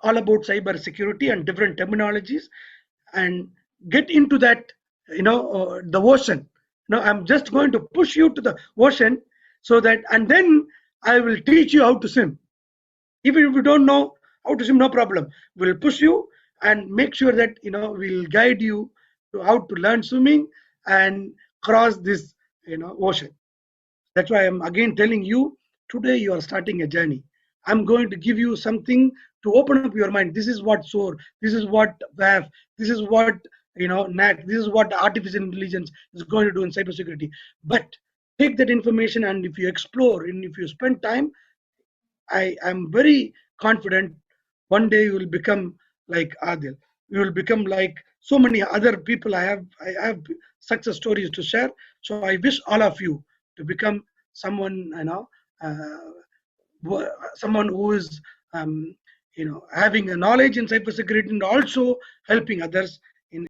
all about cyber security and different terminologies, and get into that, the ocean. I'm just going to push you to the ocean, so that, and then I will teach you how to swim. Even if you don't know how to swim, no problem. We'll push you and make sure that we'll guide you to how to learn swimming and cross this ocean. That's why I'm again telling you, today you are starting a journey. I'm going to give you something to open up your mind. This is what SOAR, this is what WAF, this is what NAC, this is what artificial intelligence is going to do in cybersecurity. But take that information, and if you explore and if you spend time, I am very confident one day you will become like Adil. You will become like so many other people. I have success stories to share. So I wish all of you to become someone, someone who is having a knowledge in cybersecurity and also helping others.